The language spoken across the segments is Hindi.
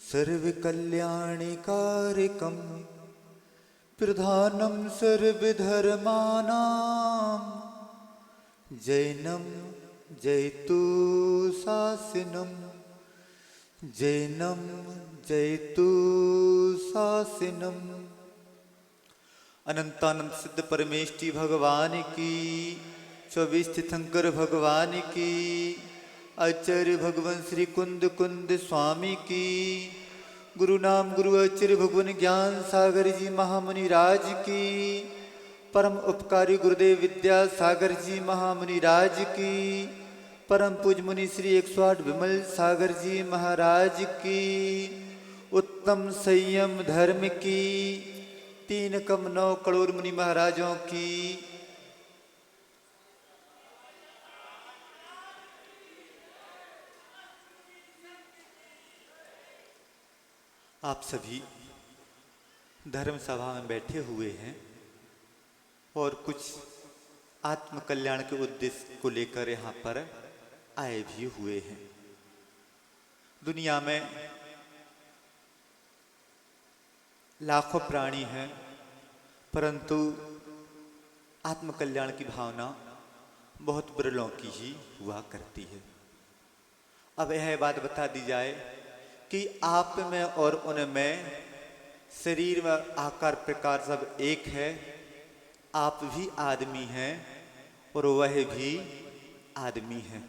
सर्वकल्याणिकारकं प्रधानं सर्वधर्माणां जैनं जयतु शासनं जैनं जयतु शासनम्। अनंतानंद सिद्ध परमेष्टि भगवान की, 24 तीर्थंकर भगवान की, आचार्य भगवान श्री कुंद कुंद स्वामी की, गुरु नाम गुरु आचार्य भगवान ज्ञान सागर जी महामुनि राज की, परम उपकारी गुरुदेव विद्या सागर जी महामुनि राज की, परम पूज मुनि श्री 108 विमल सागर जी महाराज की, उत्तम संयम धर्म की, 3,9 करोड़ मुनि महाराजों की। आप सभी धर्म सभा में बैठे हुए हैं और कुछ आत्म कल्याण के उद्देश्य को लेकर यहाँ पर आए भी हुए हैं। दुनिया में लाखों प्राणी हैं, परंतु आत्म कल्याण की भावना बहुत बिरलों की ही हुआ करती है। अब यह बात बता दी जाए कि आप में और उनमें शरीर व आकार प्रकार सब एक है। आप भी आदमी हैं और वह भी आदमी हैं।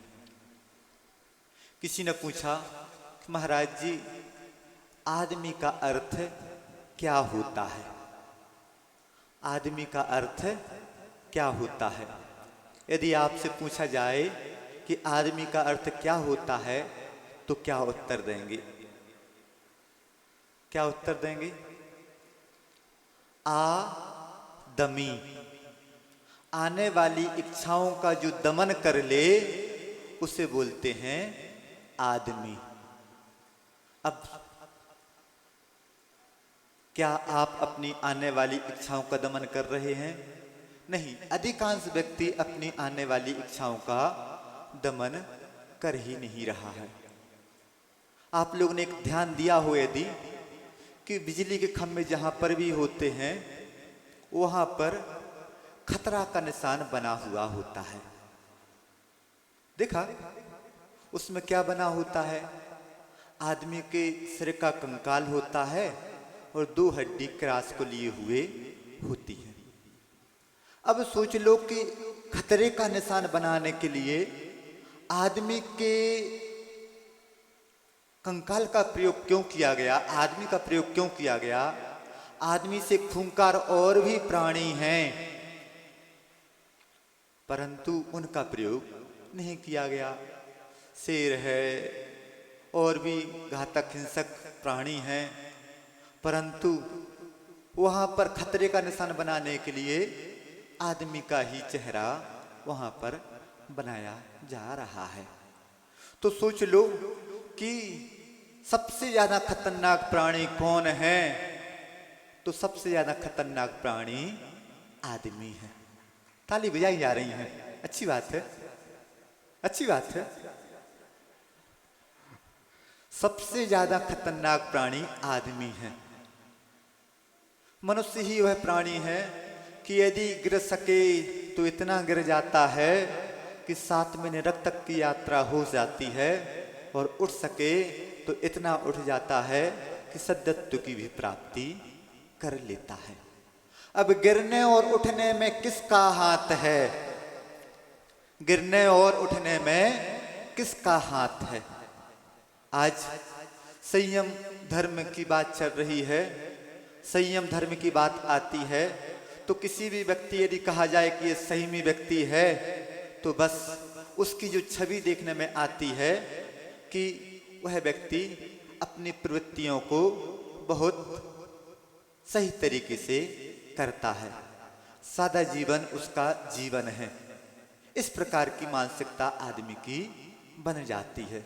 किसी ने पूछा, महाराज जी, आदमी का अर्थ क्या होता है? आदमी का अर्थ क्या होता है? यदि आपसे पूछा जाए कि आदमी का अर्थ क्या होता है तो क्या उत्तर देंगे? क्या उत्तर देंगे? आदमी, आने वाली इच्छाओं का जो दमन कर ले उसे बोलते हैं आदमी। अब क्या आप अपनी आने वाली इच्छाओं का दमन कर रहे हैं? नहीं, अधिकांश व्यक्ति अपनी आने वाली इच्छाओं का दमन कर ही नहीं रहा है। आप लोगों ने एक ध्यान दिया हो यदि कि बिजली के खंभे जहां पर भी होते हैं वहां पर खतरा का निशान बना हुआ होता है। देखा उसमें क्या बना होता है? आदमी के सिर का कंकाल होता है और 2 हड्डी क्रॉस को लिए हुए होती है। अब सोच लो कि खतरे का निशान बनाने के लिए आदमी के कंकाल का प्रयोग क्यों किया गया? आदमी का प्रयोग क्यों किया गया? आदमी से खूंखार और भी प्राणी हैं, परंतु उनका प्रयोग नहीं किया गया। शेर है और भी घातक हिंसक प्राणी हैं, परंतु वहां पर खतरे का निशान बनाने के लिए आदमी का ही चेहरा वहां पर बनाया जा रहा है। तो सोच लो कि सबसे ज्यादा खतरनाक प्राणी कौन है? तो सबसे ज्यादा खतरनाक प्राणी आदमी है। ताली बजाई जा रही है, अच्छी बात है, अच्छी बात है। सबसे ज्यादा खतरनाक प्राणी आदमी है। मनुष्य ही वह प्राणी है कि यदि गिर सके तो इतना गिर जाता है कि 7 महीने तक की यात्रा हो जाती है, और उठ सके तो इतना उठ जाता है कि सद्गति की भी प्राप्ति कर लेता है। अब गिरने और उठने में किसका हाथ है? गिरने और उठने में किसका हाथ है? आज संयम धर्म की बात चल रही है। संयम धर्म की बात आती है तो किसी भी व्यक्ति यदि कहा जाए कि ये संयमी व्यक्ति है तो बस उसकी जो छवि देखने में आती है कि वह व्यक्ति अपनी प्रवृत्तियों को बहुत सही तरीके से करता है, सादा जीवन उसका जीवन है। इस प्रकार की मानसिकता आदमी की बन जाती है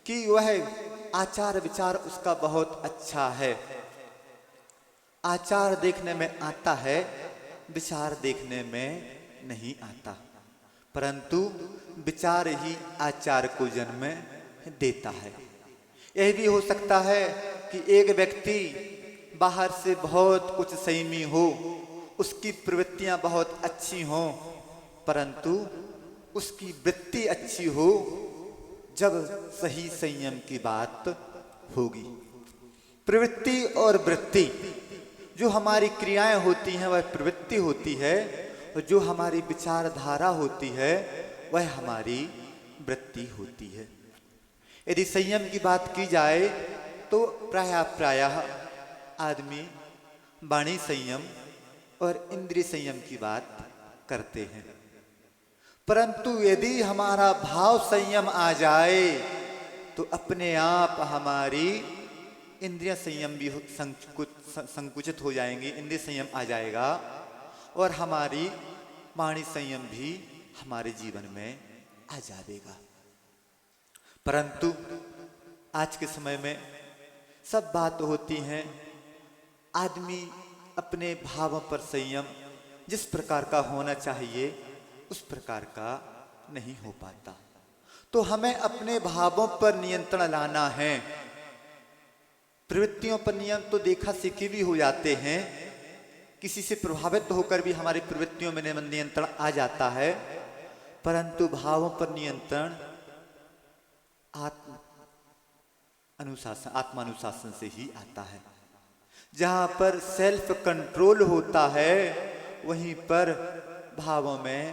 कि वह आचार विचार उसका बहुत अच्छा है। आचार देखने में आता है, विचार देखने में नहीं आता, परंतु विचार ही आचार को जन्म देता है। यह भी हो सकता है कि एक व्यक्ति बाहर से बहुत कुछ संयमी हो, उसकी प्रवृत्तियां बहुत अच्छी हों, परंतु उसकी वृत्ति अच्छी हो जब सही संयम की बात होगी। प्रवृत्ति और वृत्ति, जो हमारी क्रियाएं होती हैं वह प्रवृत्ति होती है, और जो हमारी विचारधारा होती है वह हमारी वृत्ति होती है। यदि संयम की बात की जाए तो प्रायः आदमी वाणी संयम और इंद्रिय संयम की बात करते हैं, परंतु यदि हमारा भाव संयम आ जाए तो अपने आप हमारी इंद्रिय संयम भी संकुचित हो जाएंगी, इंद्रिय संयम आ जाएगा और हमारी वाणी संयम भी हमारे जीवन में आ जाएगा। परंतु आज के समय में सब बात होती हैं, आदमी अपने भावों पर संयम जिस प्रकार का होना चाहिए उस प्रकार का नहीं हो पाता। तो हमें अपने भावों पर नियंत्रण लाना है। प्रवृत्तियों पर नियम तो देखा सीखी भी हो जाते हैं, किसी से प्रभावित होकर भी हमारी प्रवृत्तियों में नियंत्रण आ जाता है, परंतु भावों पर नियंत्रण आत्मानुशासन से ही आता है। जहां पर सेल्फ कंट्रोल होता है वहीं पर भावों में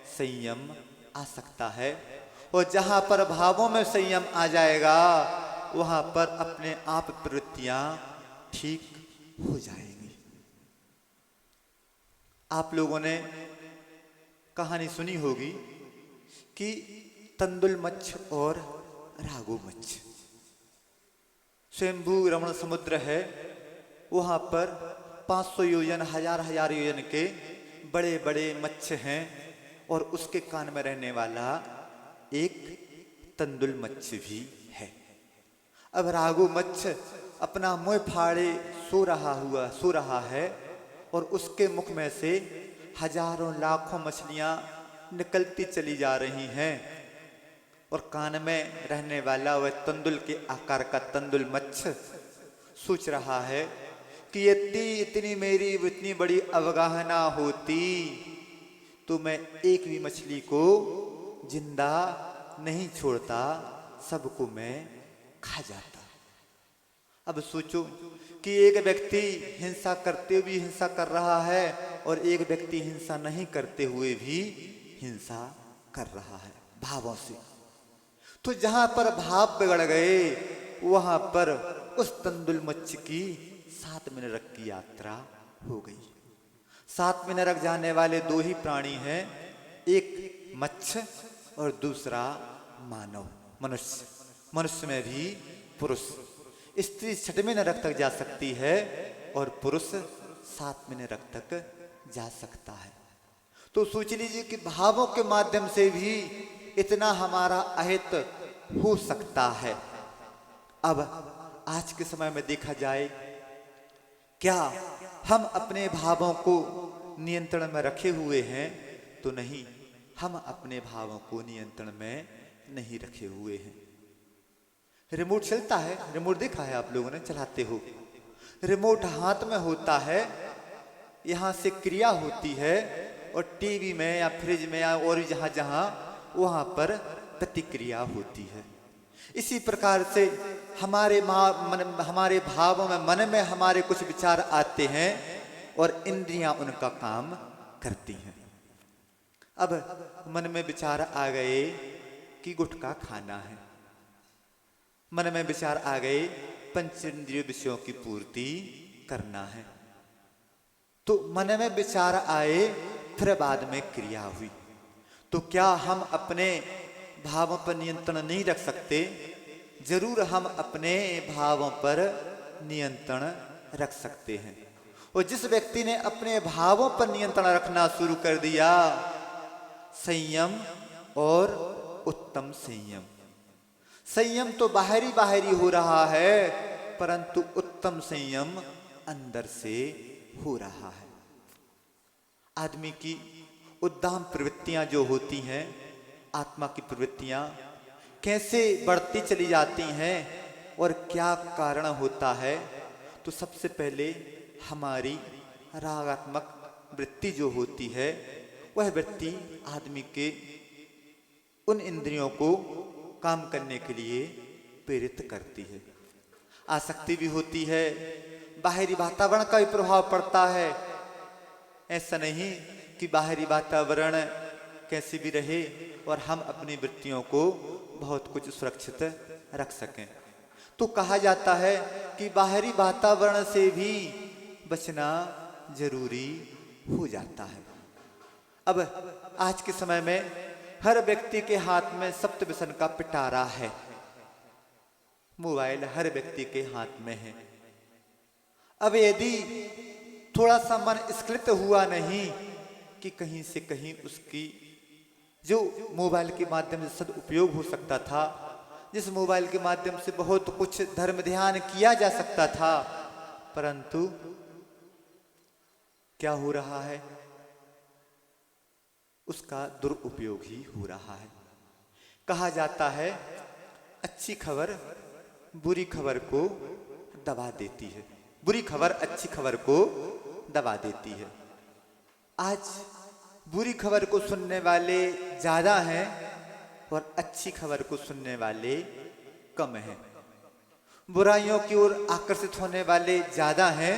संयम आ सकता है, और जहां पर भावों में संयम आ जाएगा वहां पर अपने आप प्रवृत्तियां ठीक हो जाएंगी। आप लोगों ने कहानी सुनी होगी कि तंदुल मच्छ और रागो मच्छ। स्वयंभू रमण समुद्र है, वहां पर 500 योजन, हजार योजन के बड़े बड़े मच्छ हैं, और उसके कान में रहने वाला एक तंदुल मच्छ भी है। अब रागो मच्छ अपना मुंह फाड़े सो रहा है, और उसके मुख में से हजारों लाखों मछलियां निकलती चली जा रही हैं, और कान में रहने वाला वह तंदुल के आकार का तंदुल मच्छ सोच रहा है कि यदि इतनी मेरी इतनी बड़ी अवगाहना होती तो मैं एक भी मछली को जिंदा नहीं छोड़ता, सबको मैं खा जाता। अब सोचो कि एक व्यक्ति हिंसा करते हुए भी हिंसा कर रहा है, और एक व्यक्ति हिंसा नहीं करते हुए भी हिंसा कर रहा है भावों से। तो जहां पर भाव बिगड़ गए वहां पर उस तंदुल मच्छ की 7 महीने नरक की यात्रा हो गई। 7 महीने नरक जाने वाले दो ही प्राणी हैं, एक मच्छ और दूसरा मानव, मनुष्य। मनुष्य में भी पुरुष, स्त्री 6वें नरक तक जा सकती है और पुरुष 7वें नरक तक जा सकता है। तो सोच लीजिए कि भावों के माध्यम से भी इतना हमारा अहित हो सकता है। अब आज के समय में देखा जाए, क्या हम अपने भावों को नियंत्रण में रखे हुए हैं? तो नहीं, हम अपने भावों को नियंत्रण में नहीं रखे हुए हैं। रिमोट चलता है, रिमोट देखा है आप लोगों ने, चलाते हो। रिमोट हाथ में होता है, यहां से क्रिया होती है, और टीवी में या फ्रिज में या और जहां जहां वहां पर प्रतिक्रिया होती है। इसी प्रकार से हमारे भावों में, मन में हमारे कुछ विचार आते हैं और इंद्रियां उनका काम करती हैं। अब मन में विचार आ गए कि गुटखा खाना है, मन में विचार आ गए पंचेंद्रिय विषयों की पूर्ति करना है, तो मन में विचार आए, फिर बाद में क्रिया हुई। तो क्या हम अपने भावों पर नियंत्रण नहीं रख सकते? जरूर हम अपने भावों पर नियंत्रण रख सकते हैं। और जिस व्यक्ति ने अपने भावों पर नियंत्रण रखना शुरू कर दिया, संयम और उत्तम संयम, संयम तो बाहरी हो रहा है, परंतु उत्तम संयम अंदर से हो रहा है। आदमी की उद्दाम प्रवृत्तियां जो होती हैं, आत्मा की प्रवृत्तियां कैसे बढ़ती चली जाती हैं, और क्या कारण होता है, तो सबसे पहले हमारी रागात्मक वृत्ति जो होती है, वह वृत्ति आदमी के उन इंद्रियों को काम करने के लिए प्रेरित करती है। आसक्ति भी होती है, बाहरी वातावरण का भी प्रभाव पड़ता है। ऐसा नहीं कि बाहरी वातावरण कैसे भी रहे और हम अपनी वृत्तियों को बहुत कुछ सुरक्षित रख सकें। तो कहा जाता है कि बाहरी वातावरण से भी बचना जरूरी हो जाता है। अब आज के समय में हर व्यक्ति के हाथ में सप्तव्यसन का पिटारा है। मोबाइल हर व्यक्ति के हाथ में है। अब यदि थोड़ा सा मन स्खलित हुआ नहीं कि कहीं से कहीं उसकी जो मोबाइल के माध्यम से सदुपयोग हो सकता था, जिस मोबाइल के माध्यम से बहुत कुछ धर्म ध्यान किया जा सकता था, परंतु क्या हो रहा है, उसका दुरुपयोग ही हो रहा है। कहा जाता है अच्छी खबर बुरी खबर को दबा देती है, बुरी खबर अच्छी खबर को दबा देती है। आज बुरी खबर को सुनने वाले ज्यादा हैं और अच्छी खबर को सुनने वाले कम हैं। बुराइयों की ओर आकर्षित होने वाले ज्यादा हैं,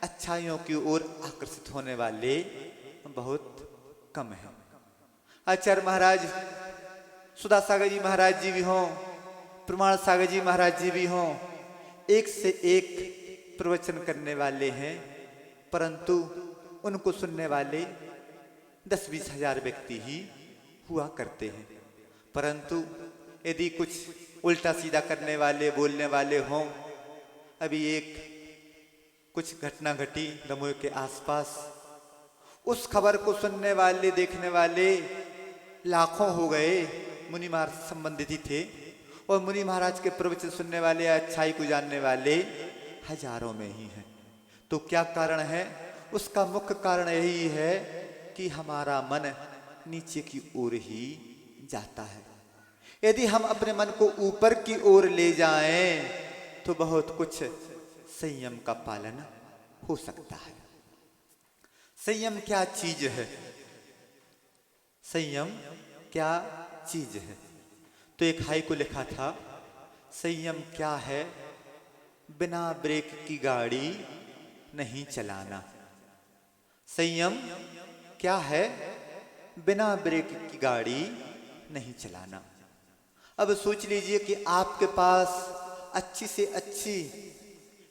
अच्छाइयों की ओर आकर्षित होने वाले बहुत कम हैं। आचार्य महाराज सुधा सागर जी महाराज जी भी हों, प्रमाण सागर जी महाराज जी भी हों, एक से एक प्रवचन करने वाले हैं, परंतु उनको सुनने वाले 10-20 हजार व्यक्ति ही हुआ करते हैं। परंतु यदि कुछ उल्टा सीधा करने वाले बोलने वाले हों, अभी एक कुछ घटना घटी दमोह के आसपास, उस खबर को सुनने वाले देखने वाले लाखों हो गए। मुनि महाराज से संबंधित ही थे और मुनि महाराज के प्रवचन सुनने वाले, अच्छाई को जानने वाले हजारों में ही हैं। तो क्या कारण है? उसका मुख्य कारण यही है कि हमारा मन नीचे की ओर ही जाता है। यदि हम अपने मन को ऊपर की ओर ले जाएं तो बहुत कुछ संयम का पालन हो सकता है। संयम क्या चीज है? संयम क्या चीज है? तो एक हाइकू लिखा था, संयम क्या है? बिना ब्रेक की गाड़ी नहीं चलाना। संयम क्या है? बिना ब्रेक की गाड़ी नहीं चलाना। अब सोच लीजिए कि आपके पास अच्छी से अच्छी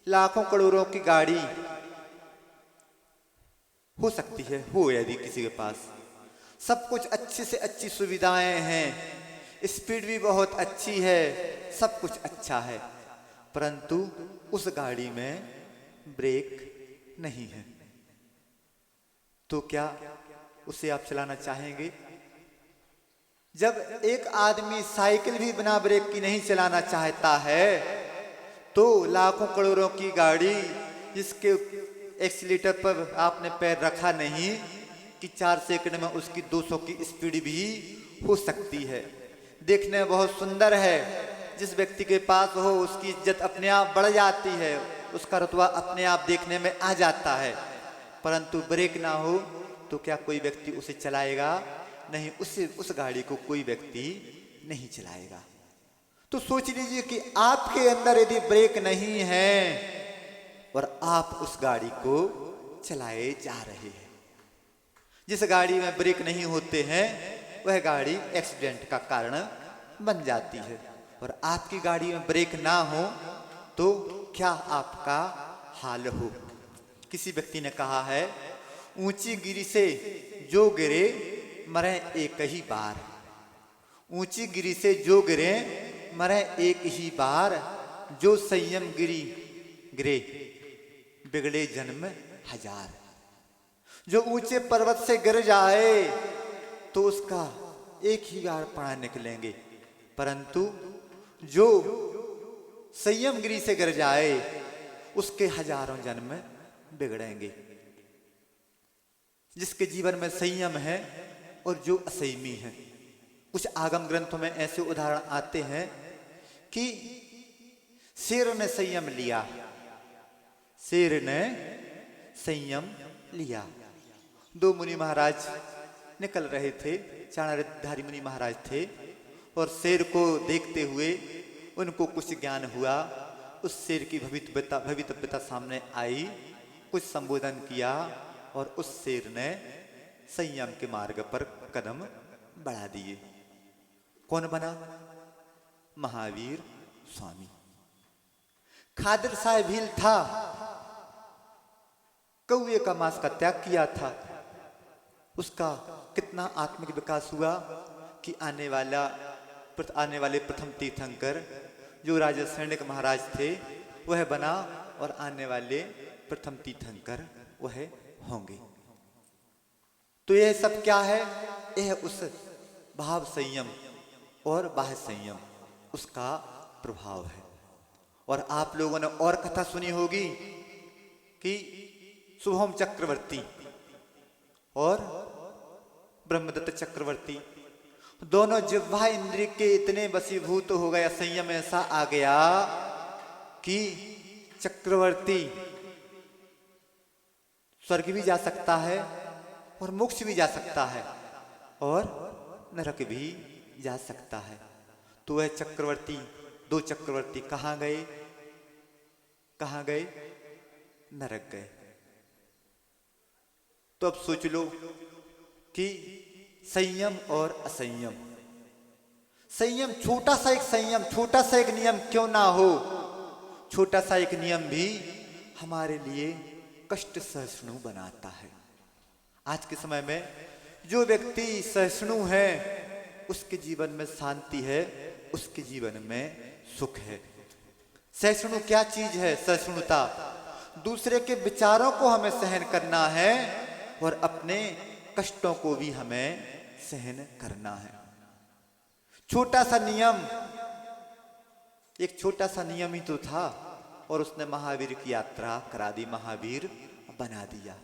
लाखों करोड़ों की गाड़ी हो सकती है, हो यदि किसी के पास सब कुछ अच्छी से अच्छी सुविधाएं हैं, स्पीड भी बहुत अच्छी है, सब कुछ अच्छा है, परंतु उस गाड़ी में ब्रेक नहीं है, तो क्या उसे आप चलाना चाहेंगे? जब एक आदमी साइकिल भी बिना ब्रेक की नहीं चलाना चाहता है, तो लाखों करोड़ों की गाड़ी जिसके एक्सीलेटर पर आपने पैर रखा नहीं कि 4 सेकंड में उसकी 200 की स्पीड भी हो सकती है। देखने में बहुत सुंदर है, जिस व्यक्ति के पास हो उसकी इज्जत अपने आप बढ़ जाती है, उसका रुतबा अपने आप देखने में आ जाता है, परंतु ब्रेक ना हो तो क्या कोई व्यक्ति उसे चलाएगा? नहीं, उस गाड़ी को कोई व्यक्ति नहीं चलाएगा। तो सोच लीजिए कि आपके अंदर यदि ब्रेक नहीं है और आप उस गाड़ी को चलाए जा रहे हैं। जिस गाड़ी में ब्रेक नहीं होते हैं वह गाड़ी एक्सीडेंट का कारण बन जाती है, और आपकी गाड़ी में ब्रेक ना हो तो क्या आपका हाल हो? किसी व्यक्ति ने कहा है, ऊंची गिरी से जो गिरे मरे एक ही बार। ऊंची गिरी से जो गिरे मरे एक ही बार, जो संयम गिरी गिरे बिगड़े जन्म हजार। जो ऊंचे पर्वत से गिर जाए तो उसका एक ही बार प्राण निकलेंगे, परंतु जो संयम गिरी से गिर जाए उसके हजारों जन्म बिगड़ेंगे। जिसके जीवन में संयम है और जो असंयमी है। कुछ आगम ग्रंथों में ऐसे उदाहरण आते हैं कि शेर ने संयम लिया, शेर ने संयम लिया। दो मुनि महाराज निकल रहे थे, चाणरधारी मुनि महाराज थे, और शेर को देखते हुए उनको कुछ ज्ञान हुआ। उस शेर की भवितव्यता सामने आई, कुछ संबोधन किया, और उस शेर ने संयम के मार्ग पर कदम बढ़ा दिए। कौन बना? महावीर स्वामी। खादर साहेब भील था, कौए का मांस का त्याग किया था। उसका कितना आत्मिक विकास हुआ कि आने वाले प्रथम तीर्थंकर जो राजा सैनिक महाराज थे वह बना, और आने वाले प्रथम तीर्थंकर वह होंगे। तो यह सब क्या है? यह उस भाव संयम और बाह्य संयम, उसका प्रभाव है। और आप लोगों ने और कथा सुनी होगी कि शुभम चक्रवर्ती और ब्रह्मदत्त चक्रवर्ती दोनों जिह्वा इंद्रिय के इतने वशीभूत हो गया, संयम ऐसा आ गया कि चक्रवर्ती स्वर्ग भी जा सकता है और मोक्ष भी जा सकता है और नरक भी जा सकता है। तो वह चक्रवर्ती, दो चक्रवर्ती कहाँ गए? कहाँ गए? नरक गए। तो अब सोच लो कि संयम और असंयम, संयम छोटा सा एक संयम, छोटा सा एक नियम क्यों ना हो, छोटा सा एक नियम भी हमारे लिए कष्ट सहिष्णु बनाता है। आज के समय में जो व्यक्ति सहिष्णु है उसके जीवन में शांति है, उसके जीवन में सुख है। सहिष्णु क्या चीज है? सहिष्णुता दूसरे के विचारों को हमें सहन करना है और अपने कष्टों को भी हमें सहन करना है। छोटा सा नियम, एक छोटा सा नियम ही तो था और उसने महावीर की यात्रा करा दी, महावीर बना दिया।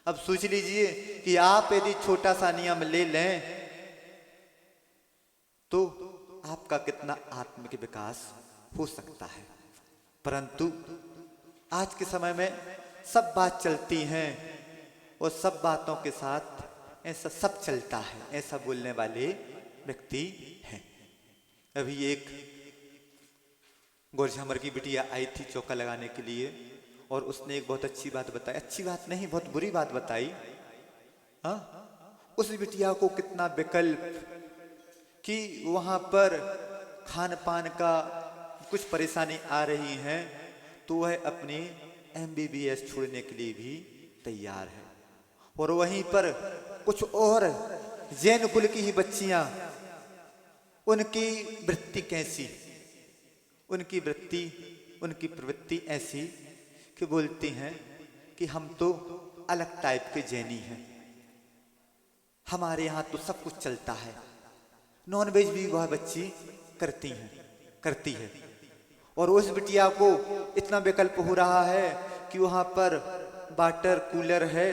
अब सोच लीजिए कि आप यदि छोटा सा नियम ले लें तो आपका कितना आत्मिक विकास हो सकता है। परंतु आज के समय में सब बात चलती हैं और सब बातों के साथ ऐसा सब चलता है, ऐसा बोलने वाले व्यक्ति हैं। अभी एक गोरझामर की बिटिया आई थी चौका लगाने के लिए और उसने एक बहुत अच्छी बात बताई, अच्छी बात नहीं बहुत बुरी बात बताई। उस बिटिया को कितना विकल्प कि वहां पर खान पान का कुछ परेशानी आ रही है तो वह अपनी MBBS छोड़ने के लिए भी तैयार है। और वहीं पर कुछ और जैन कुल की ही बच्चियां, उनकी वृत्ति कैसी, उनकी वृत्ति, उनकी प्रवृत्ति ऐसी कि बोलती हैं कि हम तो अलग टाइप के जैनी हैं, हमारे यहाँ तो सब कुछ चलता है। नॉनवेज भी वह बच्ची करती है। और उस बिटिया को इतना विकल्प हो रहा है कि वहाँ पर वाटर कूलर है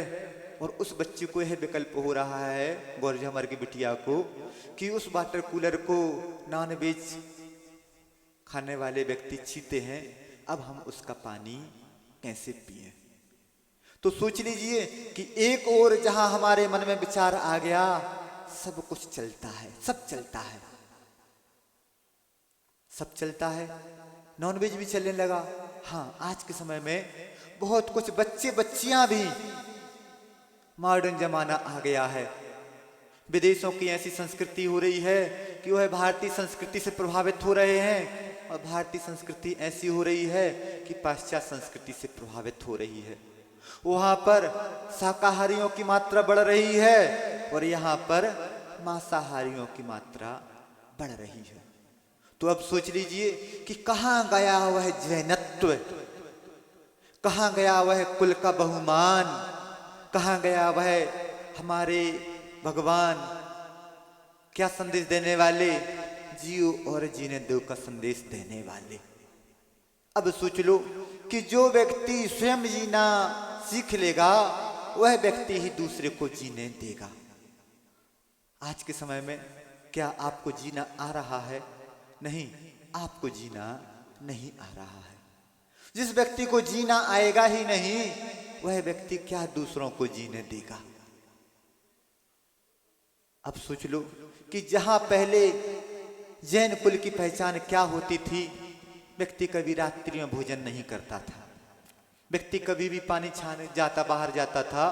और उस बच्ची को यह विकल्प हो रहा है, गोरझामर की बिटिया को, कि उस वाटर कूलर को नॉनवेज खाने वाले व्यक्ति छीते हैं, अब हम उसका पानी कैसे पिए। तो सोच लीजिए कि एक और जहां हमारे मन में विचार आ गया, सब कुछ चलता है, सब चलता है, सब चलता है, नॉनवेज भी चलने लगा। हाँ, आज के समय में बहुत कुछ बच्चे बच्चियां भी, मॉडर्न जमाना आ गया है, विदेशों की ऐसी संस्कृति हो रही है कि वह भारतीय संस्कृति से प्रभावित हो रहे हैं और भारतीय संस्कृति ऐसी हो रही है कि पाश्चात्य संस्कृति से प्रभावित हो रही है। वहां पर शाकाहारियों की मात्रा बढ़ रही है और यहाँ पर मांसाहारियों की मात्रा बढ़ रही है। तो अब सोच लीजिए कि कहाँ गया वह जैनत्व, कहाँ गया वह कुल का बहुमान, कहाँ गया वह हमारे भगवान क्या संदेश देने वाले, जियो और जीने दो का संदेश देने वाले। अब सोच लो कि जो व्यक्ति स्वयं जीना सीख लेगा वह व्यक्ति ही दूसरे को जीने देगा। आज के समय में क्या आपको जीना आ रहा है? नहीं, आपको जीना नहीं आ रहा है। जिस व्यक्ति को जीना आएगा ही नहीं, वह व्यक्ति क्या दूसरों को जीने देगा। अब सोच लो कि जहां पहले जैन कुल की पहचान क्या होती थी, व्यक्ति कभी रात्रि में भोजन नहीं करता था, व्यक्ति कभी भी पानी छाने जाता बाहर जाता था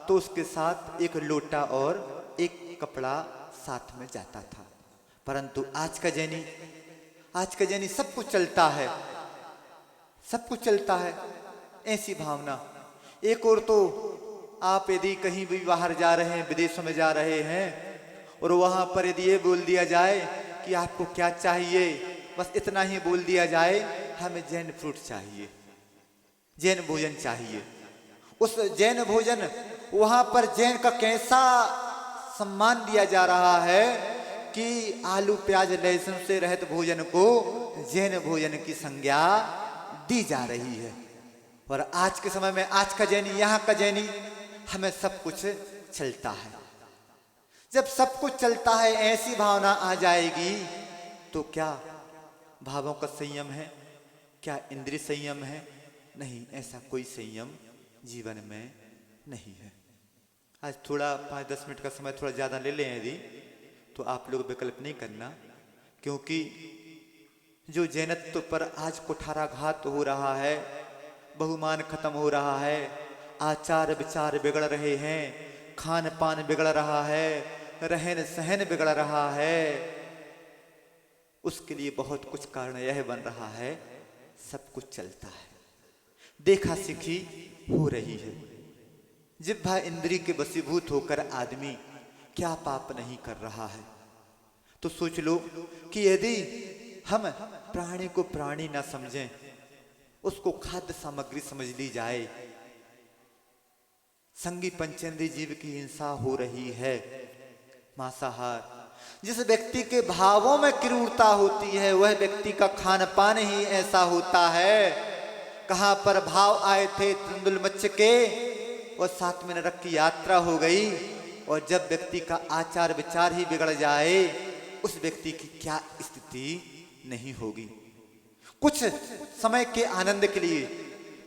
तो उसके साथ एक लोटा और एक कपड़ा साथ में जाता था। परंतु आज का जैनी सब कुछ चलता है, सब कुछ चलता है, ऐसी भावना। एक और तो आप यदि कहीं भी बाहर जा रहे हैं, विदेशों में जा रहे हैं, और वहां पर यदि ये बोल दिया जाए कि आपको क्या चाहिए, बस इतना ही बोल दिया जाए, हमें जैन फ्रूट चाहिए, जैन भोजन चाहिए। उस जैन भोजन, वहां पर जैन का कैसा सम्मान दिया जा रहा है कि आलू प्याज लहसुन से रहित भोजन को जैन भोजन की संज्ञा दी जा रही है। और आज के समय में आज का जैनी, यहाँ का जैनी, हमें सब कुछ चलता है। जब सब कुछ चलता है, ऐसी भावना आ जाएगी तो क्या भावों का संयम है, क्या इंद्रिय संयम है? नहीं, ऐसा कोई संयम जीवन में नहीं है। आज थोड़ा 5-10 मिनट का समय थोड़ा ज़्यादा ले लें यदि, तो आप लोग विकल्प नहीं करना, क्योंकि जो जैनत्व पर आज कुठाराघात हो रहा है, बहुमान खत्म हो रहा है, आचार विचार बिगड़ रहे हैं, खान पान बिगड़ रहा है, रहन सहन बिगड़ रहा है, उसके लिए बहुत कुछ कारण यह बन रहा है, सब कुछ चलता है, देखा सीखी हो रही है। जिह्वा इंद्रिय के वशीभूत होकर आदमी क्या पाप नहीं कर रहा है। तो सोच लो कि यदि हम प्राणी को प्राणी ना समझें, उसको खाद्य सामग्री समझ ली जाए, संगी पंचेंद्रिय जीव की हिंसा हो रही है, मांसाहार, जिस व्यक्ति के भावों में क्रूरता होती है, वह व्यक्ति का खान पान ही ऐसा होता है। कहां पर भाव आए थे तंदुल मच्छ के, और 7 में नरक की यात्रा हो गई। और जब व्यक्ति का आचार विचार ही बिगड़ जाए, उस व्यक्ति की क्या स्थिति नहीं होगी। कुछ समय के आनंद के लिए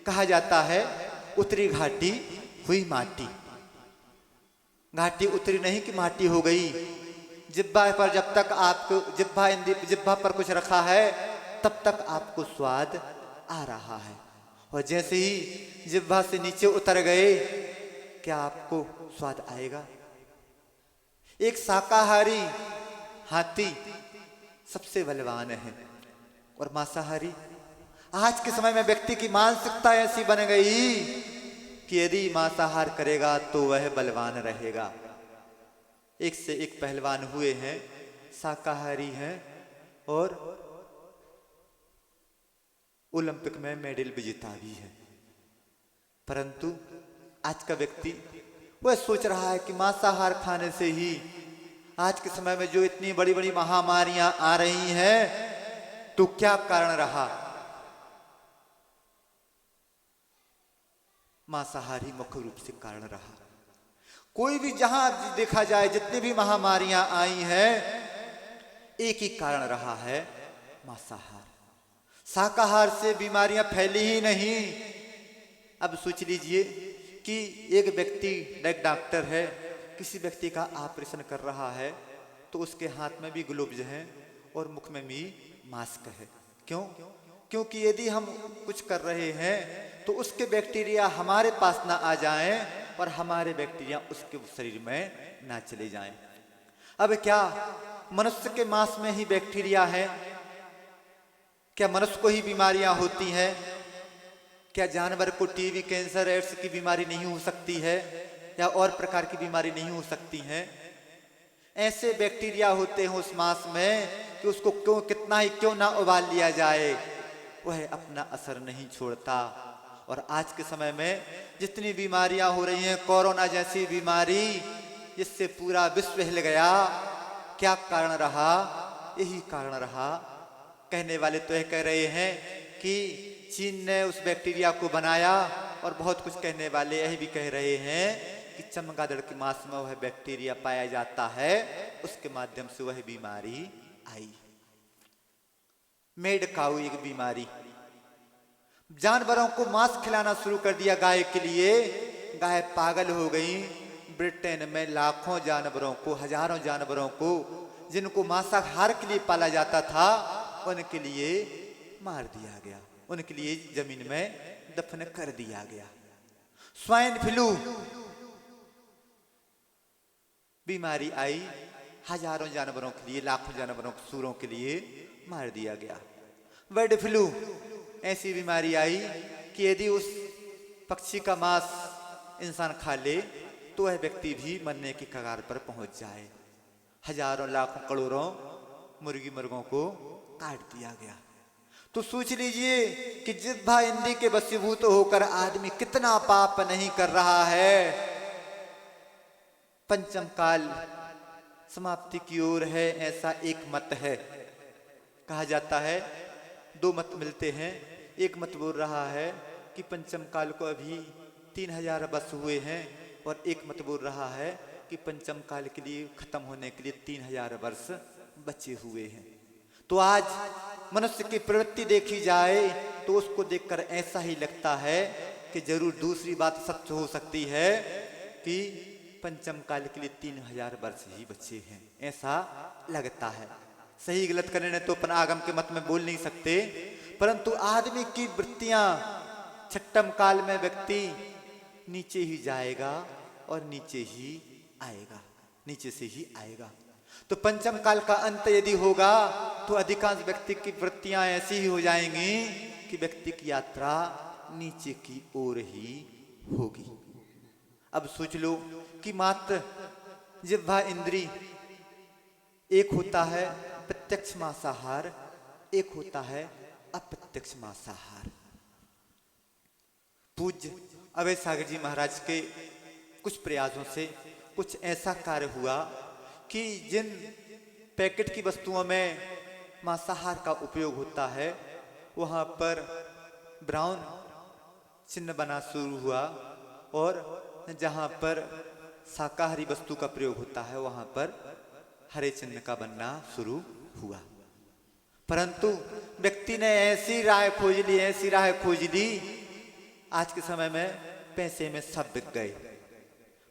कहा जाता है, उतरी घाटी हुई माटी। घाटी उतरी नहीं कि माटी हो गई। जिह्वा पर जब तक आपको जिह्वा पर कुछ रखा है, तब तक आपको स्वाद आ रहा है, और जैसे ही जिह्वा से नीचे उतर गए, क्या आपको स्वाद आएगा? एक शाकाहारी हाथी सबसे बलवान है, और मांसाहारी, आज के समय में व्यक्ति की मानसिकता ऐसी बन गई कि यदि मांसाहार करेगा तो वह बलवान रहेगा। एक से एक पहलवान हुए हैं, शाकाहारी हैं, और ओलंपिक में मेडल विजेता भी है। परंतु आज का व्यक्ति वह सोच रहा है कि मांसाहार खाने से ही आज के समय में जो इतनी बड़ी बड़ी महामारियां आ रही हैं, तो क्या कारण रहा? मांसाहारी मुख्य रूप से कारण रहा। कोई भी जहां देखा जाए, जितनी भी महामारियां आई हैं, एक ही कारण रहा है, मांसाहार। शाकाहार से बीमारियां फैली ही नहीं। अब सोच लीजिए कि एक व्यक्ति, एक डॉक्टर है, किसी व्यक्ति का ऑपरेशन कर रहा है, तो उसके हाथ में भी ग्लोव्स हैं और मुख में भी मास्क है। क्यों? क्योंकि यदि हम कुछ कर रहे हैं तो उसके बैक्टीरिया हमारे पास ना आ जाएं और हमारे बैक्टीरिया उसके शरीर में ना चले जाएं। अब क्या मनुष्य के मांस में ही बैक्टीरिया है? क्या मनुष्य को ही बीमारियां होती हैं? क्या जानवर को टीबी, कैंसर, एड्स की बीमारी नहीं हो सकती है, या और प्रकार की बीमारी नहीं हो सकती है? ऐसे बैक्टीरिया होते हैं उस मांस में कि उसको कितना ही क्यों ना उबाल लिया जाए, वह अपना असर नहीं छोड़ता। और आज के समय में जितनी बीमारियां हो रही हैं, कोरोना जैसी बीमारी, जिससे पूरा विश्व हिल गया, क्या कारण रहा? यही कारण रहा। कहने वाले तो यह कह रहे हैं कि चीन ने उस बैक्टीरिया को बनाया, और बहुत कुछ कहने वाले यही भी कह रहे हैं कि चमगादड़ के मांस में वह बैक्टीरिया पाया जाता है, उसके माध्यम से वह बीमारी आई। मेड काऊ एक बीमारी, जानवरों को मांस खिलाना शुरू कर दिया गाय के लिए। गाय पागल हो गई। ब्रिटेन में लाखों जानवरों को, हजारों जानवरों को जिनको मांसाहार के लिए पाला जाता था, उनके लिए मार दिया गया, उनके लिए जमीन में दफन कर दिया गया। स्वाइन फ्लू बीमारी आई, हजारों जानवरों के लिए, लाखों जानवरों को, सूरों के लिए मार दिया गया। बर्ड फ्लू ऐसी बीमारी आई कि यदि उस पक्षी का मांस इंसान खा ले तो वह व्यक्ति भी मरने की कगार पर पहुंच जाए। हजारों लाखों करोड़ों मुर्गी मुर्गों को काट दिया गया। तो सोच लीजिए कि जिह्वा इंद्रिय के वशीभूत होकर आदमी कितना पाप नहीं कर रहा है। पंचम काल समाप्ति की ओर है, ऐसा एक मत है। कहा जाता है, दो मत मिलते हैं। एक मत बोल रहा है कि पंचम काल को अभी 3000 वर्ष हुए हैं, और एक मत बोल रहा है कि पंचम काल के लिए खत्म होने के लिए 3000 वर्ष बचे हुए हैं। तो आज मनुष्य की प्रवृत्ति देखी जाए तो उसको देखकर ऐसा ही लगता है कि जरूर दूसरी बात सत्य हो सकती है कि पंचम काल के लिए 3000 वर्ष ही बचे हैं, ऐसा लगता है। सही गलत करने तो अपन आगम के मत में बोल नहीं सकते, परंतु आदमी की वृत्तियां, छठम काल में व्यक्ति नीचे ही जाएगा और नीचे ही आएगा, नीचे से ही आएगा। तो पंचम काल का अंत यदि होगा तो अधिकांश व्यक्ति की वृत्तियां ऐसी ही हो जाएंगी कि व्यक्ति की यात्रा नीचे की ओर ही होगी। अब सोच लो कि मात्र जिह्वा इंद्री, एक होता है प्रत्यक्ष मांसाहार, एक होता है अप्रत्यक्ष मांसाहार। पूज्य अभय सागर जी महाराज के कुछ प्रयासों से कुछ ऐसा कार्य हुआ कि जिन पैकेट की वस्तुओं में मांसाहार का उपयोग होता है वहां पर ब्राउन चिन्ह बना शुरू हुआ, और जहां पर शाकाहारी वस्तु का प्रयोग होता है वहां पर हरे चिन्ह का बनना शुरू हुआ। परंतु व्यक्ति ने ऐसी राह खोज ली, ऐसी राह खोज ली, आज के समय में पैसे में सब बिक गए।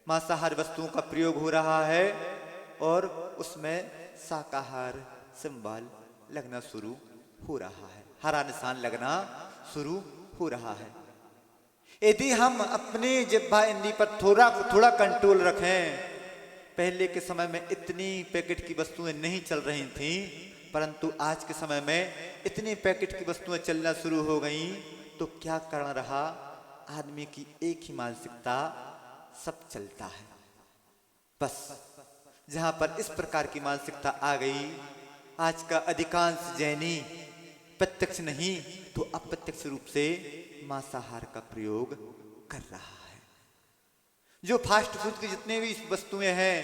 मांसाहार वस्तुओं का प्रयोग हो रहा है और उसमें शाकाहार सिंबल लगना शुरू हो रहा है, हरा निशान लगना शुरू हो रहा है। यदि हम अपने जिह्वा इंद्रिय पर थोड़ा कंट्रोल रखें, पहले के समय में इतनी पैकेट की वस्तुएं नहीं चल रही थीं, परंतु आज के समय में इतनी पैकेट की वस्तुएं चलना शुरू हो गईं, तो क्या कारण रहा? आदमी की एक ही मानसिकता, सब चलता है। बस जहां पर इस प्रकार की मानसिकता आ गई, आज का अधिकांश जैनी प्रत्यक्ष नहीं तो अप्रत्यक्ष रूप से मांसाहार का प्रयोग कर रहा है। जो फास्ट फूड की जितने भी वस्तुएं हैं,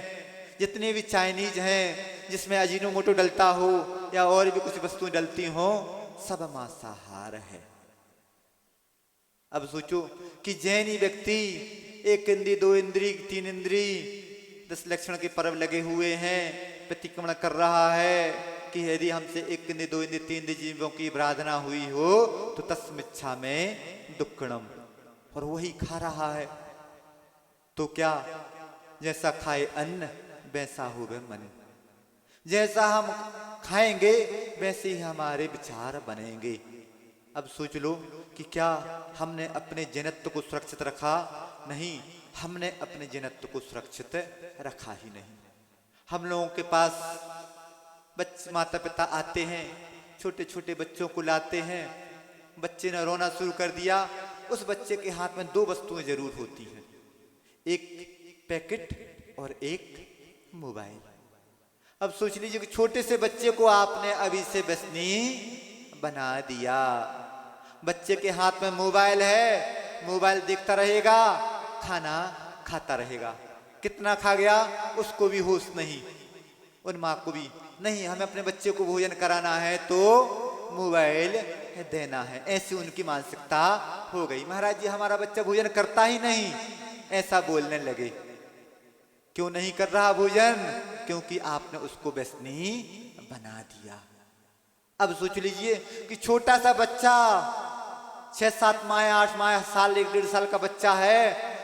जितने भी चाइनीज हैं जिसमें अजीनोमोटो डलता हो या और भी कुछ वस्तुएं डलती हो, सब मांसाहार है। अब सोचो कि जैनी व्यक्ति एक इंद्री, दो इंद्री, तीन इंद्री, 10 लक्षण के पर्व लगे हुए हैं, प्रतिक्रमण कर रहा है कि यदि हमसे एक इंद्री, दो इंद्री, तीन इंद्री जीवों की आराधना हुई हो तो तस्मिच्छा में दुक्कड़म, और वही खा रहा है। तो क्या जैसा खाए अन्न वैसा होवे मन, जैसा हम खाएंगे वैसे ही हमारे विचार बनेंगे। अब सोच लो कि क्या हमने अपने जनत्व को सुरक्षित रखा? नहीं, हमने अपने जनत्व को सुरक्षित रखा ही नहीं। हम लोगों के पास बच्चे, माता पिता आते हैं, छोटे छोटे बच्चों को लाते हैं, बच्चे ने रोना शुरू कर दिया, उस बच्चे के हाथ में 2 वस्तुएं जरूर होती हैं, एक पैकेट और एक मोबाइल। अब सोच लीजिए कि छोटे से बच्चे को आपने अभी से व्यसनी बना दिया। बच्चे के हाथ में मोबाइल है, मोबाइल देखता रहेगा, खाना खाता रहेगा। कितना खा गया उसको भी होश नहीं, उन माँ को भी नहीं। हमें अपने बच्चे को भोजन कराना है तो मोबाइल देना है, ऐसी उनकी मानसिकता हो गई। महाराज जी हमारा बच्चा भोजन करता ही नहीं, ऐसा बोलने लगे। क्यों नहीं कर रहा भोजन? क्योंकि आपने उसको व्यसनी बना दिया। अब सोच लीजिए कि छोटा सा बच्चा 6-7 माह 8 माह साल 1-1.5 साल का बच्चा है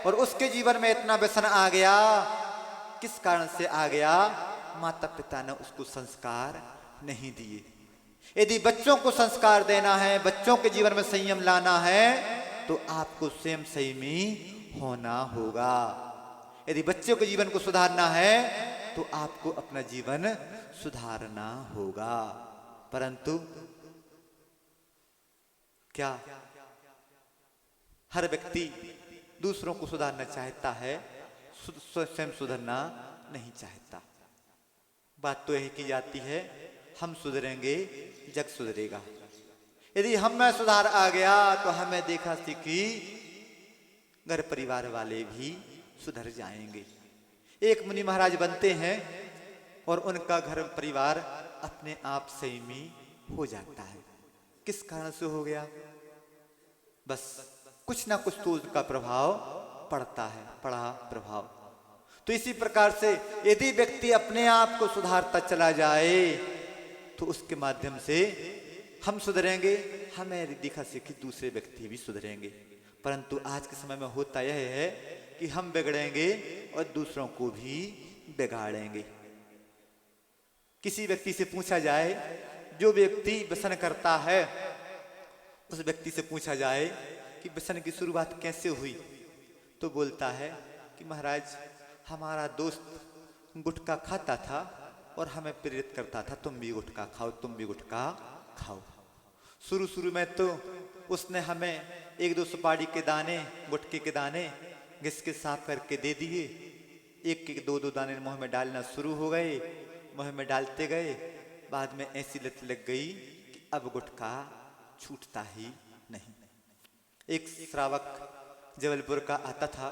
और उसके जीवन में इतना व्यसन आ गया। किस कारण से आ गया? माता पिता ने उसको संस्कार नहीं दिए। यदि बच्चों को संस्कार देना है, बच्चों के जीवन में संयम लाना है, तो आपको स्वयं संयमी होना होगा। यदि बच्चों के जीवन को सुधारना है तो आपको अपना जीवन सुधारना होगा। परंतु क्या हर व्यक्ति दूसरों को सुधारना चाहता है, स्वयं सुधरना नहीं चाहता। बात तो यही की जाती है, हम सुधरेंगे जग सुधरेगा। यदि हम में सुधार आ गया तो हमें देखा सीखी घर परिवार वाले भी सुधर जाएंगे। एक मुनि महाराज बनते हैं और उनका घर परिवार अपने आप संयमी हो जाता है। किस कारण से हो गया? बस कुछ ना कुछ तो उसका प्रभाव पड़ता है, पड़ा प्रभाव। तो इसी प्रकार से यदि व्यक्ति अपने आप को सुधारता चला जाए तो उसके माध्यम से हम सुधरेंगे, हमें दिखा सीखी दूसरे व्यक्ति भी सुधरेंगे। परंतु आज के समय में होता यह है कि हम बिगड़ेंगे और दूसरों को भी बिगाड़ेंगे। किसी व्यक्ति से पूछा जाए, जो व्यक्ति व्यसन करता है उस व्यक्ति से पूछा जाए कि व्यसन की शुरुआत कैसे हुई, तो बोलता है कि महाराज हमारा दोस्त गुटखा खाता था और हमें प्रेरित करता था, तुम भी गुटखा खाओ, तुम भी गुटखा खाओ। शुरू में तो उसने हमें 1-2 सुपारी के दाने, गुटखे के दाने घिस के साफ करके दे दिए। एक 2-2 दाने मुंह में डालना शुरू हो गए, मुंह में डालते गए। बाद में ऐसी लत लग गई कि अब गुटखा छूटता ही नहीं। एक श्रावक जबलपुर का आता था,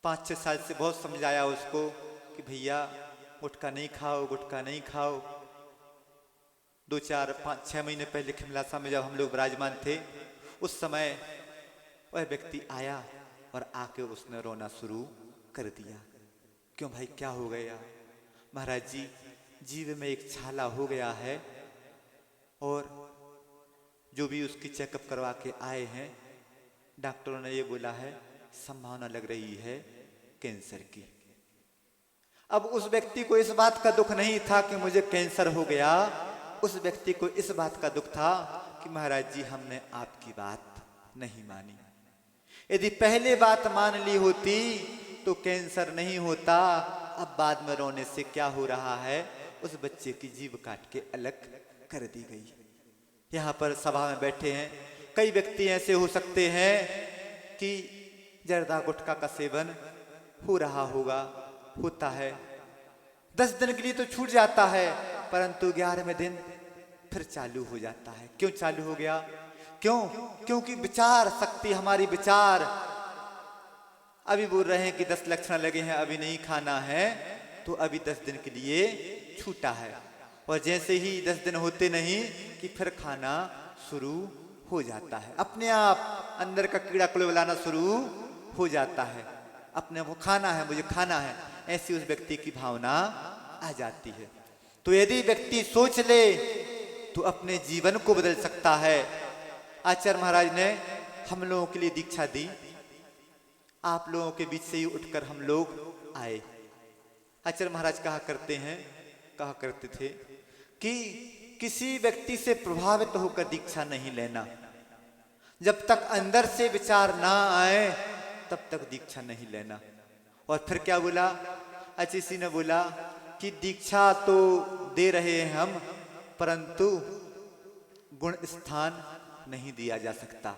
5-6 साल से बहुत समझाया उसको कि भैया गुटखा नहीं खाओ, गुटखा नहीं खाओ। 2-4-5-6 महीने पहले खिमलासा में जब हम लोग विराजमान थे, उस समय वह व्यक्ति आया और आके उसने रोना शुरू कर दिया। क्यों भाई, क्या हो गया? महाराज जी, जीव में एक छाला हो गया है और जो भी उसकी चेकअप करवा के आए हैं, डॉक्टरों ने ये बोला है संभावना लग रही है कैंसर की। अब उस व्यक्ति को इस बात का दुख नहीं था कि मुझे कैंसर हो गया, उस व्यक्ति को इस बात का दुख था कि महाराज जी हमने आपकी बात नहीं मानी। यदि पहले बात मान ली होती तो कैंसर नहीं होता। अब बाद में रोने से क्या हो रहा है, उस बच्चे की जीभ काट के अलग कर दी गई। यहाँ पर सभा में बैठे हैं कई व्यक्ति ऐसे हो सकते हैं कि जर्दा गुटखा का सेवन हो रहा होगा, होता है, 10 दिन के लिए तो छूट जाता है, परंतु 11वें दिन फिर चालू हो जाता है। क्यों चालू हो गया? क्यों? क्योंकि विचार शक्ति, हमारी विचार अभी बोल रहे हैं कि 10 लक्षण लगे हैं, अभी नहीं खाना है, तो अभी 10 दिन के लिए छूटा है। और जैसे ही 10 दिन होते नहीं कि फिर खाना शुरू हो जाता है, अपने आप अंदर का कीड़ा कुलबलाना शुरू हो जाता है। अपने वो खाना है, मुझे खाना है, ऐसी उस व्यक्ति की भावना आ जाती है। तो यदि व्यक्ति सोच ले तो अपने जीवन को बदल सकता है। आचार्य महाराज ने हम लोगों के लिए दीक्षा दी, आप लोगों के बीच से ही उठकर हम लोग आए। आचार्य महाराज कहा करते थे कि किसी व्यक्ति से प्रभावित होकर दीक्षा नहीं लेना। जब तक अंदर से विचार ना आए तब तक दीक्षा नहीं लेना। और फिर क्या बोला? अचिसी ने बोला कि दीक्षा तो दे रहे हैं हम, परंतु गुण स्थान नहीं दिया जा सकता।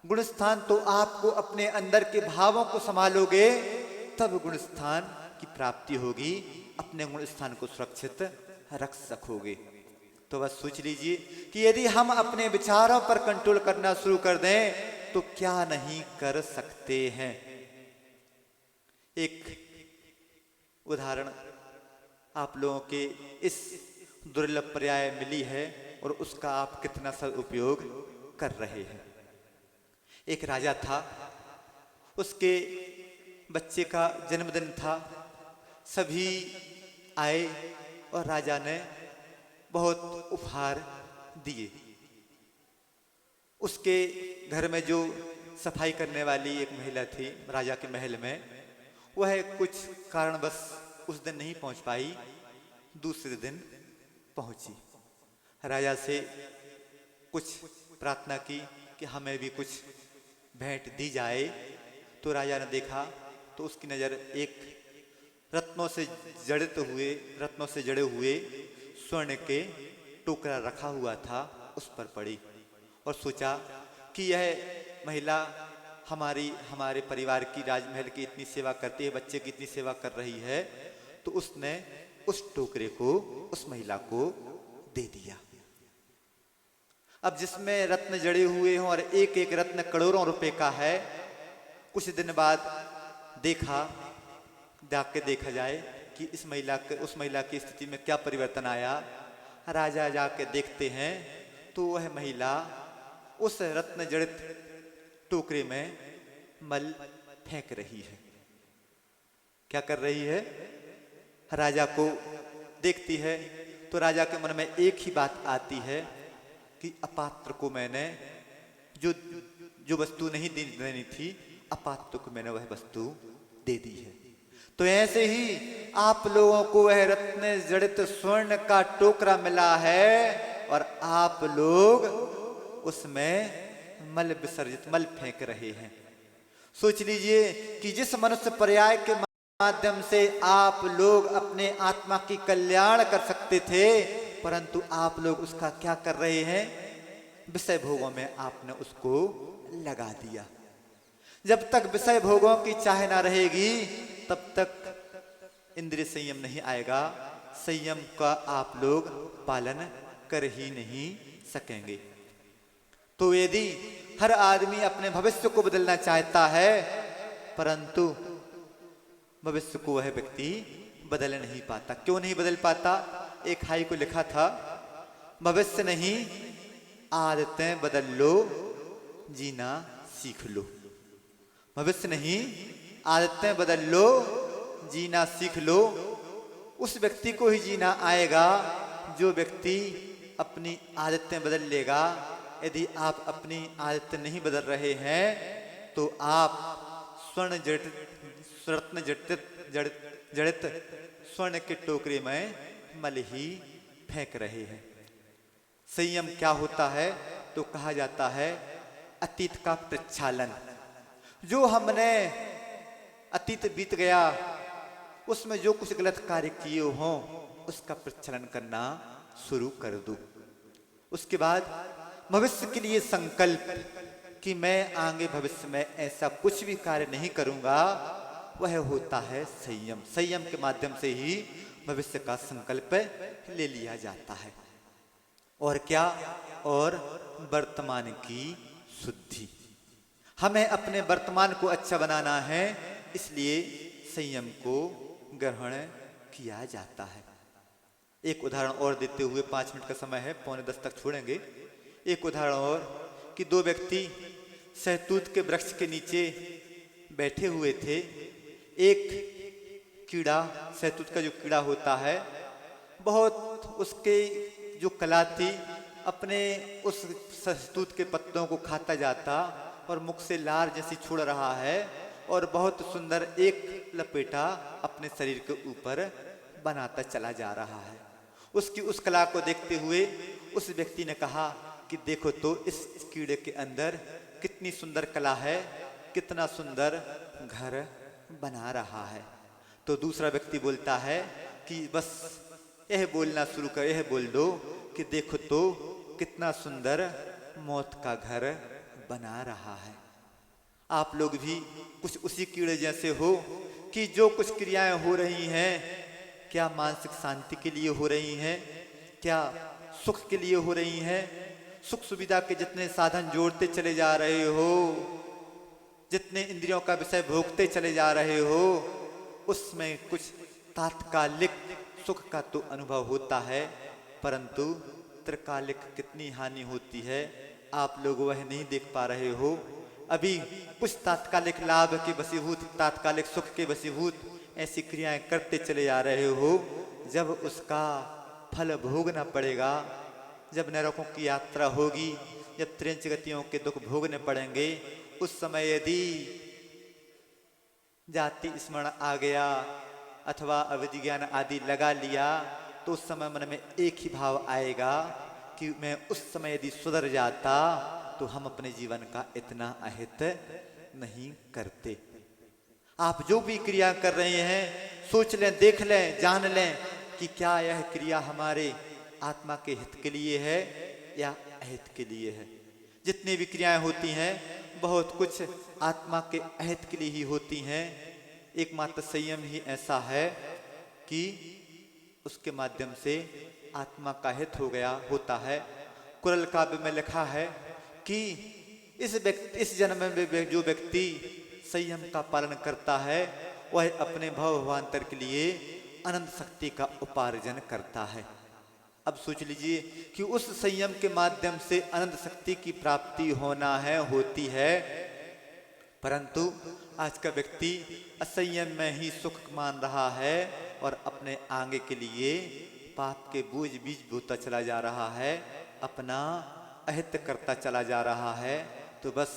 गुण स्थान तो आपको अपने अंदर के भावों को संभालोगे तब गुण स्थान की प्राप्ति होगी, अपने गुण स्थान को सुरक्षित रख सकोगे। तो बस सोच लीजिए कि यदि हम अपने विचारों पर कंट्रोल करना शुरू कर दें तो क्या नहीं कर सकते हैं। एक उदाहरण आप लोगों के इस दुर्लभ पर्याय मिली है और उसका आप कितना सदुपयोग कर रहे हैं। एक राजा था, उसके बच्चे का जन्मदिन था, सभी आए और राजा ने बहुत उपहार दिए। उसके घर में जो सफाई करने वाली एक महिला थी राजा के महल में, वह कुछ कारणवश उस दिन नहीं पहुंच पाई, दूसरे दिन पहुंची। राजा से कुछ प्रार्थना की कि हमें भी कुछ भेंट दी जाए। तो राजा ने देखा तो उसकी नज़र एक रत्नों से जड़े हुए स्वर्ण के टुकड़ा रखा हुआ था उस पर पड़ी, और सोचा कि यह महिला हमारे परिवार की, राजमहल की इतनी सेवा करती है, बच्चे की इतनी सेवा कर रही है। तो उसने उस टोकरे को उस महिला को दे दिया। अब जिसमें रत्न जड़े हुए हों और एक एक रत्न करोड़ों रुपए का है, कुछ दिन बाद देखा जाए कि उस महिला की स्थिति में क्या परिवर्तन आया। राजा जाके देखते हैं तो वह महिला उस रत्न जड़ित टोकरे में मल फेंक रही है। क्या कर रही है? राजा को देखती है तो राजा के मन में एक ही बात आती है कि अपात्र को मैंने जो वस्तु नहीं देनी थी, अपात्र को मैंने वह वस्तु दे दी है। तो ऐसे ही आप लोगों को वह रत्न जड़ित स्वर्ण का टोकरा मिला है और आप लोग उसमें मल फेंक रहे हैं। सोच लीजिए कि जिस मनुष्य पर्याय के माध्यम से आप लोग अपने आत्मा की कल्याण कर सकते थे, परंतु आप लोग उसका क्या कर रहे हैं? विषय भोगों में आपने उसको लगा दिया। जब तक विषय भोगों की चाह ना रहेगी तब तक इंद्रिय संयम नहीं आएगा। संयम का आप लोग पालन कर ही नहीं सकेंगे। तो यदि हर आदमी अपने भविष्य को बदलना चाहता है, परंतु भविष्य को वह व्यक्ति बदल नहीं पाता। क्यों नहीं बदल पाता? एक हाई को लिखा था, भविष्य नहीं आदतें बदल लो, जीना सीख लो। भविष्य नहीं आदतें बदल लो, जीना सीख लो। उस व्यक्ति को ही जीना आएगा जो व्यक्ति अपनी आदतें बदल लेगा। यदि आप अपनी आदतें नहीं बदल रहे हैं तो आप रत्न जड़ित स्वर्ण के टोकरे में मल ही फेंक रहे हैं। संयम क्या होता है? तो कहा जाता है अतीत का प्रक्षालन। जो हमने अतीत बीत गया उसमें जो कुछ गलत कार्य किए हों उसका प्रक्षालन करना शुरू कर दो। उसके बाद भविष्य के लिए संकल्प कि मैं आगे भविष्य में ऐसा कुछ भी कार्य नहीं करूंगा, वह होता है संयम। संयम के माध्यम से ही भविष्य का संकल्प ले लिया जाता है। और क्या? और वर्तमान की शुद्धि। हमें अपने वर्तमान को अच्छा बनाना है, इसलिए संयम को ग्रहण किया जाता है। एक उदाहरण और देते हुए, 5 मिनट का समय है, 9:45 तक छोड़ेंगे। एक उदाहरण और कि 2 व्यक्ति सहतूत के वृक्ष के नीचे बैठे हुए थे। एक कीड़ा, सहतूत का जो कीड़ा होता है, बहुत उसके जो कला थी, अपने उस सहतूत के पत्तों को खाता जाता और मुख से लार जैसी छोड़ रहा है और बहुत सुंदर एक लपेटा अपने शरीर के ऊपर बनाता चला जा रहा है। उसकी उस कला को देखते हुए उस व्यक्ति ने कहा कि देखो तो इस कीड़े के अंदर कितनी सुंदर कला है, कितना सुंदर घर बना रहा है। तो दूसरा व्यक्ति बोलता है कि बस यह बोलना शुरू कर, यह बोल दो कि देखो तो कितना सुंदर मौत का घर बना रहा है। आप लोग भी कुछ उसी कीड़े जैसे हो कि जो कुछ क्रियाएं हो रही हैं, क्या मानसिक शांति के लिए हो रही हैं, क्या सुख के लिए हो रही हैं। सुख सुविधा के जितने साधन जोड़ते चले जा रहे हो, जितने इंद्रियों का विषय भोगते चले जा रहे हो, उसमें कुछ तात्कालिक सुख का तो अनुभव होता है, परंतु त्रिकालिक कितनी हानि होती है आप लोग वह नहीं देख पा रहे हो। अभी कुछ तात्कालिक लाभ के वशीभूत, तात्कालिक सुख के वशीभूत ऐसी क्रियाएं करते चले जा रहे हो, जब उसका फल भोगना पड़ेगा। जब नरकों की यात्रा होगी, जब त्रिंच गतियों के दुख भोगने पड़ेंगे, उस समय यदि जाति स्मरण आ गया अथवा अविद्या ज्ञान आदि लगा लिया, तो उस समय मन में एक ही भाव आएगा कि मैं उस समय यदि सुधर जाता तो हम अपने जीवन का इतना अहित नहीं करते। आप जो भी क्रिया कर रहे हैं, सोच लें, देख लें, जान लें कि क्या यह क्रिया हमारे आत्मा के हित के लिए है या अहित के लिए है। जितनी भी क्रियाएं होती हैं, बहुत कुछ आत्मा के अहित के लिए ही होती हैं। एकमात्र संयम ही ऐसा है कि उसके माध्यम से आत्मा का हित हो गया होता है। कुरल काव्य में लिखा है कि इस जन्म में जो व्यक्ति संयम का पालन करता है, वह अपने भवांतर के लिए अनंत शक्ति का उपार्जन करता है। अब सोच लीजिए कि उस संयम के माध्यम से अनंत शक्ति की प्राप्ति होना है, होती है, परंतु आज का व्यक्ति असंयम में ही सुख मान रहा है और अपने आगे के लिए पाप के बोझ बीज बोता चला जा रहा है, अपना अहित करता चला जा रहा है। तो बस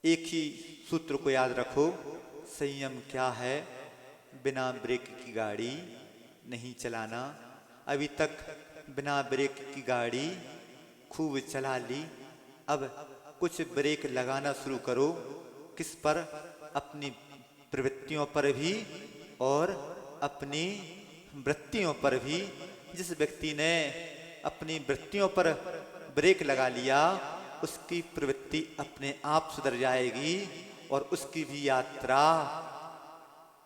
एक ही सूत्र को याद रखो, संयम क्या है? बिना ब्रेक की गाड़ी नहीं चलाना। अभी तक बिना ब्रेक की गाड़ी खूब चला ली, अब कुछ ब्रेक लगाना शुरू करो। किस पर? अपनी प्रवृत्तियों पर भी और अपनी वृत्तियों पर भी। जिस व्यक्ति ने अपनी वृत्तियों पर ब्रेक लगा लिया, उसकी प्रवृत्ति अपने आप सुधर जाएगी और उसकी भी यात्रा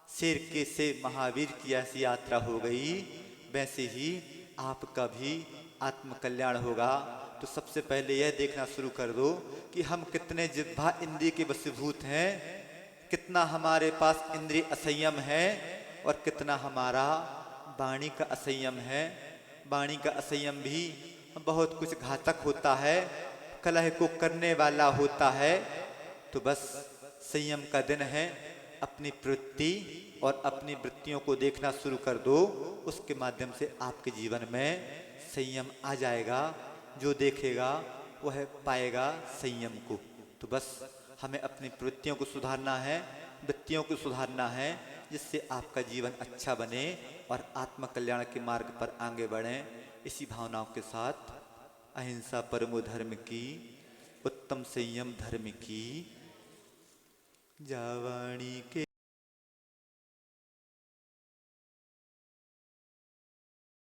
शेर के से महावीर की ऐसी यात्रा हो गई, वैसे ही आपका भी आत्मकल्याण होगा। तो सबसे पहले यह देखना शुरू कर दो कि हम कितने जिह्वा इंद्रिय के वशीभूत हैं, कितना हमारे पास इंद्रिय असंयम है और कितना हमारा वाणी का असंयम है। वाणी का असंयम भी बहुत कुछ घातक होता है, कलह को करने वाला होता है। तो बस संयम का दिन है, अपनी प्रवृत्ति और अपनी वृत्तियों को देखना शुरू कर दो, उसके माध्यम से आपके जीवन में संयम आ जाएगा। जो देखेगा वह पाएगा संयम को। तो बस हमें अपनी प्रवृत्तियों को सुधारना है, वृत्तियों को सुधारना है, जिससे आपका जीवन अच्छा बने और आत्मकल्याण के मार्ग पर आगे बढ़ें। इसी भावनाओं के साथ अहिंसा परमो धर्म की, उत्तम संयम धर्म की, जावाणी के